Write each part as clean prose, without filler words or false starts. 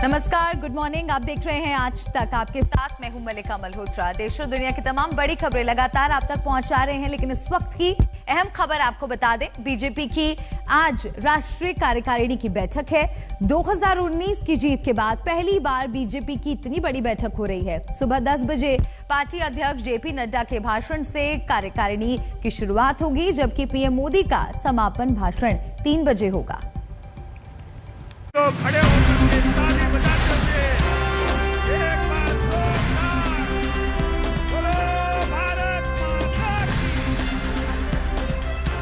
नमस्कार, good morning. आप देख रहे हैं आज तक, आपके साथ मैं हूं मलिका मल्होत्रा। देश और दुनिया की तमाम बड़ी खबरें लगातार आप तक पहुंचा रहे हैं, लेकिन इस वक्त की अहम खबर आपको बता दें, बीजेपी की आज राष्ट्रीय कार्यकारिणी की बैठक है। 2019 की जीत के बाद पहली बार बीजेपी की इतनी बड़ी बैठक हो रही है। सुबह 10 बजे पार्टी अध्यक्ष जेपी नड्डा के भाषण से कार्यकारिणी की शुरुआत होगी, जबकि पीएम मोदी का समापन भाषण 3 बजे होगा। तो खड़े होकर ताली बजाते हुए एक बार बोलो भारत माता की।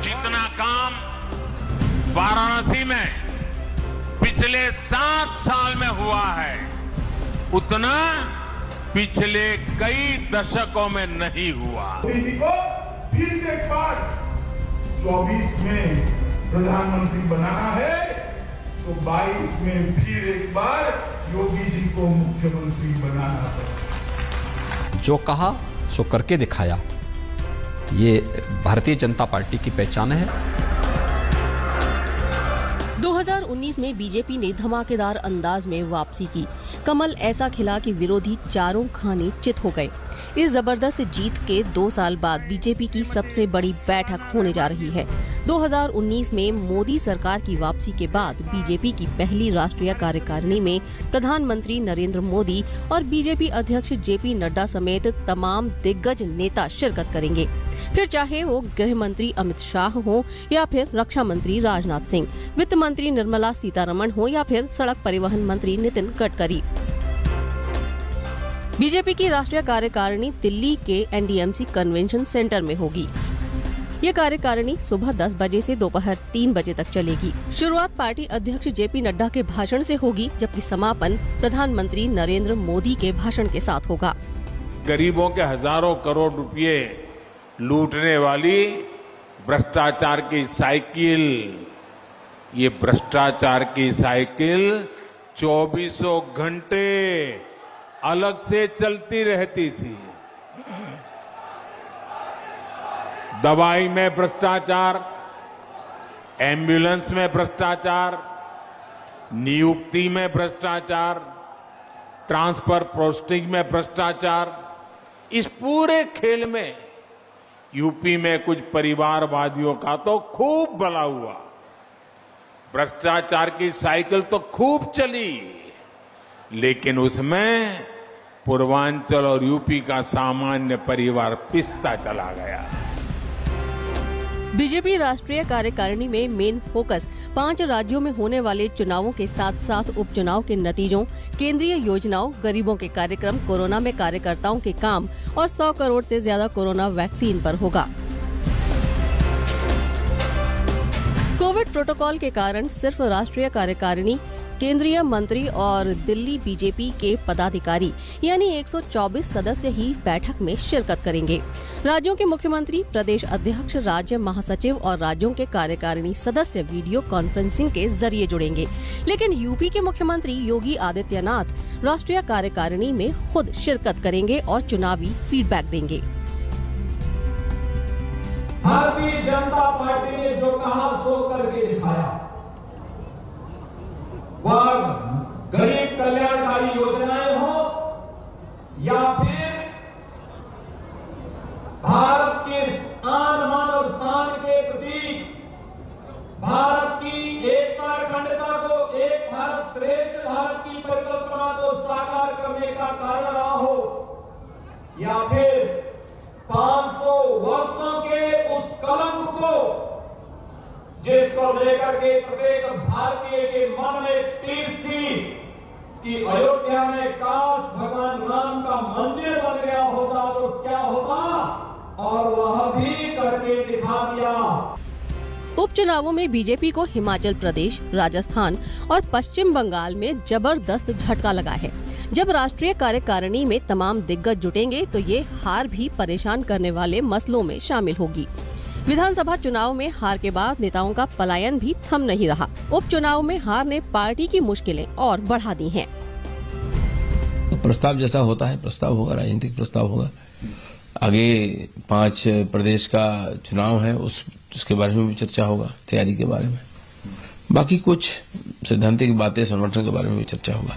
जितना काम वाराणसी में पिछले 7 साल में हुआ है, उतना पिछले कई दशकों में नहीं हुआ। मोदी को फिर से एक बार 24 में प्रधानमंत्री बनाना है, तो 22 में फिर एक बार योगी जी को मुख्यमंत्री बनाना है। जो कहा सो करके दिखाया, ये भारतीय जनता पार्टी की पहचान है। 2019 में बीजेपी ने धमाकेदार अंदाज में वापसी की। कमल ऐसा खिला कि विरोधी चारों खाने चित हो गए। इस जबरदस्त जीत के 2 साल बाद बीजेपी की सबसे बड़ी बैठक होने जा रही है। 2019 में मोदी सरकार की वापसी के बाद बीजेपी की पहली राष्ट्रीय कार्यकारिणी में प्रधानमंत्री नरेंद्र मोदी और बीजेपी अध्यक्ष जेपी नड्डा समेत तमाम दिग्गज नेता शिरकत करेंगे। फिर चाहे वो गृह मंत्री अमित शाह हो या फिर रक्षा मंत्री राजनाथ सिंह, वित्त मंत्री निर्मला सीतारमण हो या फिर सड़क परिवहन मंत्री नितिन गडकरी। बीजेपी की राष्ट्रीय कार्यकारिणी दिल्ली के एनडीएमसी कन्वेंशन सेंटर में होगी। ये कार्यकारिणी सुबह 10 बजे से दोपहर 3 बजे तक चलेगी। शुरुआत पार्टी अध्यक्ष जेपी नड्डा के भाषण से होगी, जबकि समापन प्रधानमंत्री नरेंद्र मोदी के भाषण के साथ होगा। गरीबों के हजारों करोड़ रुपए लूटने वाली भ्रष्टाचार की साइकिल, ये भ्रष्टाचार की साइकिल 24 घंटे अलग से चलती रहती थी। दवाई में भ्रष्टाचार, एम्बुलेंस में भ्रष्टाचार, नियुक्ति में भ्रष्टाचार, ट्रांसफर पोस्टिंग में भ्रष्टाचार। इस पूरे खेल में यूपी में कुछ परिवारवादियों का तो खूब भला हुआ। भ्रष्टाचार की साइकिल तो खूब चली, लेकिन उसमें पूर्वांचल और यूपी का सामान्य परिवार पिसता चला गया। बीजेपी राष्ट्रीय कार्यकारिणी में मेन फोकस 5 राज्यों में होने वाले चुनावों के साथ साथ उपचुनाव के नतीजों, केंद्रीय योजनाओं, गरीबों के कार्यक्रम, कोरोना में कार्यकर्ताओं के काम और 100 करोड़ से ज्यादा कोरोना वैक्सीन पर होगा। कोविड प्रोटोकॉल के कारण सिर्फ राष्ट्रीय कार्यकारिणी, केंद्रीय मंत्री और दिल्ली बीजेपी के पदाधिकारी यानी 124 सदस्य ही बैठक में शिरकत करेंगे। राज्यों के मुख्यमंत्री, प्रदेश अध्यक्ष, राज्य महासचिव और राज्यों के कार्यकारिणी सदस्य वीडियो कॉन्फ्रेंसिंग के जरिए जुड़ेंगे। लेकिन यूपी के मुख्यमंत्री योगी आदित्यनाथ राष्ट्रीय कार्यकारिणी में खुद शिरकत करेंगे और चुनावी फीडबैक देंगे। भारतीय जनता पार्टी ने जो कहा सो करके दिखाया। वह गरीब कल्याणकारी योजनाएं हो या फिर भारत के आन मान और शान के प्रतीक, भारत की एकता अखंडता को, एक भारत श्रेष्ठ भारत की परिकल्पना को साकार करने का कारण रहा हो, या फिर 500 वर्षों के उस कलंक को जिसको लेकर के प्रत्येक भारतीय के मन में टीस थी कि अयोध्या में काश भगवान राम का मंदिर बन गया होता तो क्या होता, और वह भी करके दिखा दिया। उपचुनावों में बीजेपी को हिमाचल प्रदेश, राजस्थान और पश्चिम बंगाल में जबरदस्त झटका लगा है। जब राष्ट्रीय कार्यकारिणी में तमाम दिग्गज जुटेंगे तो ये हार भी परेशान करने वाले मसलों में शामिल होगी। विधानसभा चुनाव में हार के बाद नेताओं का पलायन भी थम नहीं रहा। उपचुनाव में हार ने पार्टी की मुश्किलें और बढ़ा दी हैं। तो प्रस्ताव जैसा होता है, प्रस्ताव होगा, राजनीतिक प्रस्ताव होगा। आगे 5 प्रदेश का चुनाव है, उसके बारे में भी चर्चा होगा, तैयारी के बारे में। बाकी कुछ सैद्धांतिक बातें, संगठन के बारे में भी चर्चा होगा।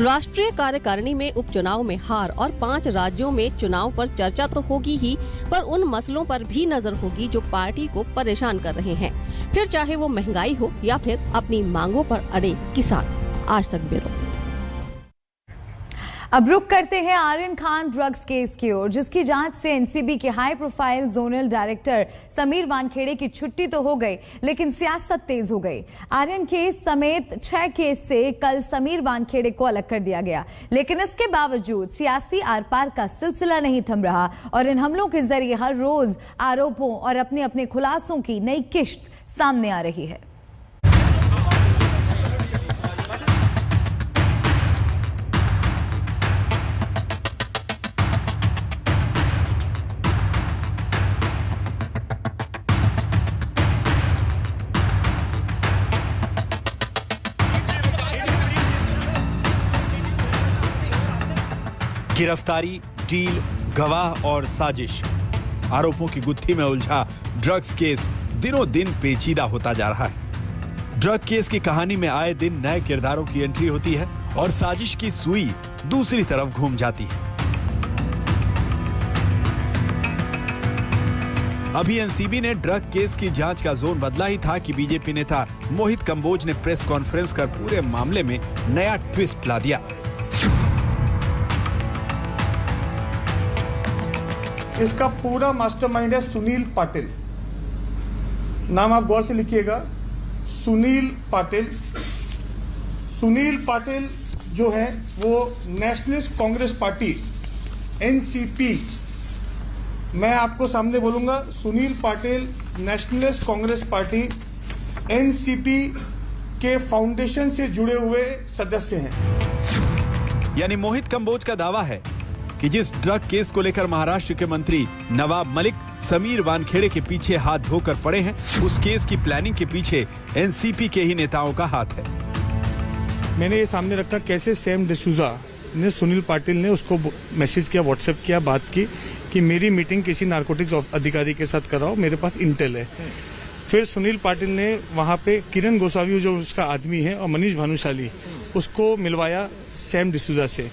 राष्ट्रीय कार्यकारिणी में उपचुनाव में हार और 5 राज्यों में चुनाव पर चर्चा तो होगी ही, पर उन मसलों पर भी नजर होगी जो पार्टी को परेशान कर रहे हैं, फिर चाहे वो महंगाई हो या फिर अपनी मांगों पर अड़े किसान। आज तक ब्यूरो। अब रुक करते हैं आर्यन खान ड्रग्स केस की ओर, जिसकी जांच से एनसीबी के high profile zonal director Sameer Wankhede की छुट्टी तो हो गई, लेकिन सियासत तेज हो गई। आर्यन केस समेत 6 केस से कल समीर वानखेड़े को अलग कर दिया गया, लेकिन इसके बावजूद सियासी आर पार का सिलसिला नहीं थम रहा और इन हमलों के जरिए हर रोज आरोपों और अपने अपने खुलासों की नई किश्त सामने आ रही है। गिरफ्तारी, डील, गवाह और साजिश, आरोपों की गुत्थी में उलझा ड्रग्स केस दिनों दिन पेचीदा होता जा रहा है। ड्रग केस की कहानी में आए दिन नए किरदारों की एंट्री होती है और साजिश की सुई दूसरी तरफ घूम जाती है। अभी एनसीबी ने ड्रग केस की जांच का जोन बदला ही था कि बीजेपी नेता मोहित कंबोज ने प्रेस कॉन्फ्रेंस कर पूरे मामले में नया ट्विस्ट ला दिया। इसका पूरा मास्टरमाइंड है सुनील पाटिल। नाम आप गौर से लिखिएगा, सुनील पाटिल। सुनील पाटिल जो है वो नेशनलिस्ट कांग्रेस पार्टी एनसीपी, मैं आपको सामने बोलूंगा, Sunil Patil nationalist Congress party NCP के फाउंडेशन से जुड़े हुए सदस्य हैं। यानी मोहित कंबोज का दावा है कि जिस ड्रग केस को लेकर महाराष्ट्र के मंत्री नवाब मलिक समीर वानखेड़े के पीछे हाथ धोकर पड़े हैं, उस केस की प्लानिंग के पीछे एनसीपी के ही नेताओं का हाथ है। मैंने ये सामने रखा कैसे सैम डिसूजा ने, सुनील पाटिल ने उसको मैसेज किया, व्हाट्सएप किया, बात की कि मेरी मीटिंग किसी नारकोटिक्स अधिकारी के साथ कराओ, मेरे पास इंटेल है। फिर सुनील पाटिल ने वहां पे किरण गोसावी जो उसका आदमी है और मनीष भानुशाली, उसको मिलवाया सैम डिसूजा से।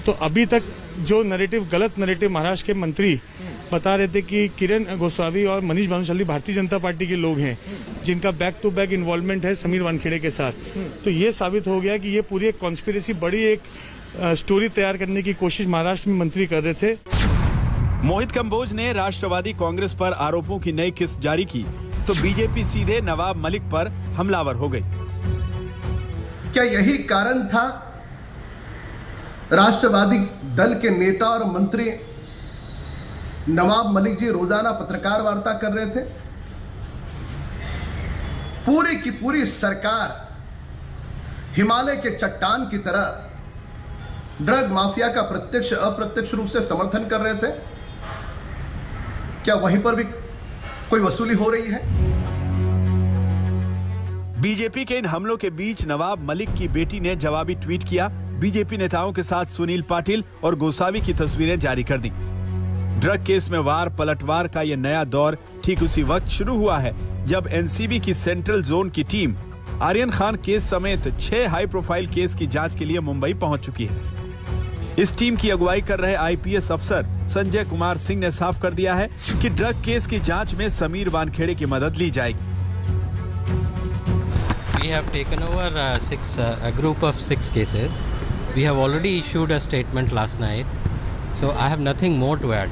तो अभी तक जो नैरेटिव, गलत नैरेटिव महाराष्ट्र के मंत्री बता रहे थे कि किरण गोस्वामी और मनीष भानुशाली भारतीय जनता पार्टी के लोग हैं जिनका बैक टू बैक इन्वॉल्वमेंट है समीर वानखेड़े के साथ, तो ये साबित हो गया कि ये पूरी एक कॉन्स्पिरेसी, बड़ी एक स्टोरी तैयार करने की कोशिश महाराष्ट्र में मंत्री कर रहे थे। मोहित कंबोज ने राष्ट्रवादी कांग्रेस पर आरोपों की नई किस्त जारी की तो बीजेपी सीधे नवाब मलिक पर हमलावर हो गई। क्या यही कारण था राष्ट्रवादी दल के नेता और मंत्री नवाब मलिक जी रोजाना पत्रकार वार्ता कर रहे थे? पूरी की पूरी सरकार हिमालय के चट्टान की तरह ड्रग माफिया का प्रत्यक्ष अप्रत्यक्ष रूप से समर्थन कर रहे थे। क्या वहीं पर भी कोई वसूली हो रही है? बीजेपी के इन हमलों के बीच नवाब मलिक की बेटी ने जवाबी ट्वीट किया, बीजेपी नेताओं के साथ सुनील पाटिल और गोसावी की तस्वीरें जारी कर दी। ड्रग केस में वार पलटवार का यह नया दौर ठीक उसी वक्त शुरू हुआ है जब एनसीबी की सेंट्रल जोन की टीम आर्यन खान केस समेत 6 हाई प्रोफाइल केस की जांच के लिए मुंबई पहुंच चुकी है। इस टीम की अगुवाई कर रहे आईपीएस अफसर संजय कुमार सिंह ने साफ कर दिया है कि ड्रग केस की जांच में समीर वानखेड़े की मदद ली जाएगी। We have taken over a group of 6 cases. We have already issued a statement last night, so I have nothing more to add.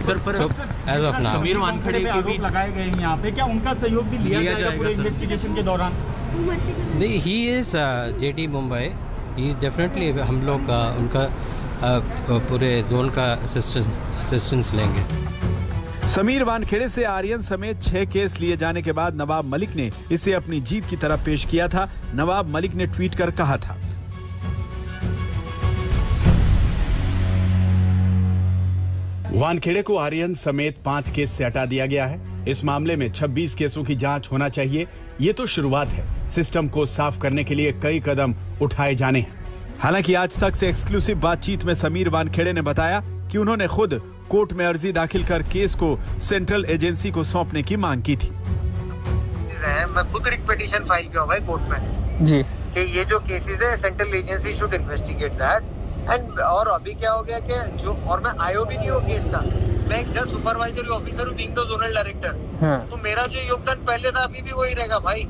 Sir, so as of now, Sameer Wankhede के भी लगाए गए हैं यहाँ पे, क्या उनका सहयोग भी लिया जाएगा पूरे इन्वेस्टिगेशन के दौरान? he is JD Mumbai. He definitely हम लोग उनका पूरे जोन का असिस्टेंस लेंगे। समीर वानखेड़े से आर्यन समेत 6 केस लिए जाने के बाद नवाब मलिक ने इसे अपनी जीत की तरह पेश किया था। नवाब मलिक ने ट्वीट कर कहा था, वानखेड़े को आर्यन समेत 5 केस से हटा दिया गया है। इस मामले में 26 केसों की जांच होना चाहिए। ये तो शुरुआत है, सिस्टम को साफ करने के लिए कई कदम उठाए जाने हैं। हालांकि आज तक से एक्सक्लूसिव बातचीत में समीर वानखेड़े ने बताया कि उन्होंने खुद कोर्ट में अर्जी दाखिल कर केस को सेंट्रल एजेंसी को सौंपने की मांग की थी। मैं खुद रिट पिटीशन फाइल किया हुआ है कोर्ट में जी कि ये जो केसेस है central agency should investigate that. And और अभी क्या हो गया कि जो, और मैं आईओ भी नहीं हूँ केस का, मैं एक जस्ट सुपरवाइजरी ऑफिसर हूँ, बीइंग द जोनल डायरेक्टर। तो मेरा जो योगदान पहले था अभी भी वही रहेगा भाई।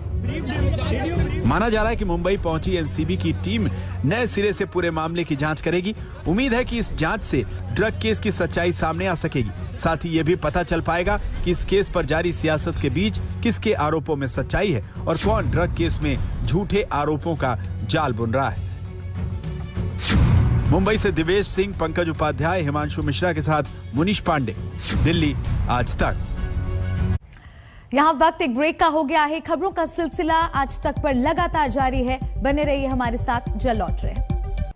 माना जा रहा है कि मुंबई पहुंची एनसीबी की टीम नए सिरे से पूरे मामले की जांच करेगी। उम्मीद है कि इस जांच से ड्रग केस की सच्चाई सामने आ सकेगी। साथ ही ये भी पता चल पाएगा कि इस केस पर जारी सियासत के बीच किसके आरोपों में सच्चाई है और कौन ड्रग केस में झूठे आरोपों का जाल बुन रहा है। मुंबई से दिवेश सिंह, पंकज उपाध्याय, हिमांशु मिश्रा के साथ मुनीश पांडे, दिल्ली आज तक। यहाँ वक्त एक ब्रेक का हो गया है। खबरों का सिलसिला आज तक पर लगातार जारी है। बने रहिए हमारे साथ, जल्द लौट रहे हैं।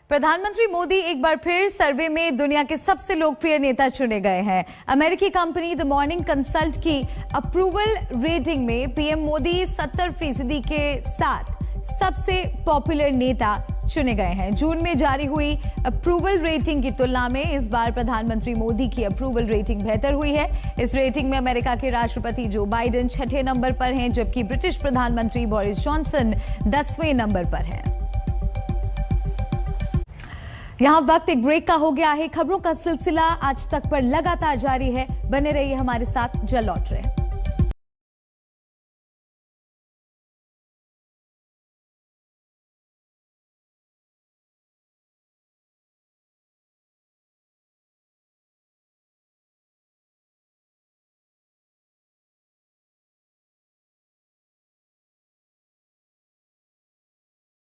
प्रधानमंत्री मोदी एक बार फिर सर्वे में दुनिया के सबसे लोकप्रिय नेता चुने गए हैं। अमेरिकी कंपनी द मॉर्निंग कंसल्ट की अप्रूवल रेटिंग में पीएम मोदी 70% के साथ सबसे पॉपुलर नेता चुने गए हैं। जून में जारी हुई अप्रूवल रेटिंग की तुलना में इस बार प्रधानमंत्री मोदी की अप्रूवल रेटिंग बेहतर हुई है। इस रेटिंग में अमेरिका के राष्ट्रपति जो बाइडेन 6ठे नंबर पर हैं, जबकि ब्रिटिश प्रधानमंत्री बोरिस जॉनसन 10वें नंबर पर हैं। यहाँ वक्त एक ब्रेक का हो गया है। खबरों का सिलसिला आज तक पर लगातार जारी है। बने रहिए हमारे साथ, जल्द लौट रहे हैं।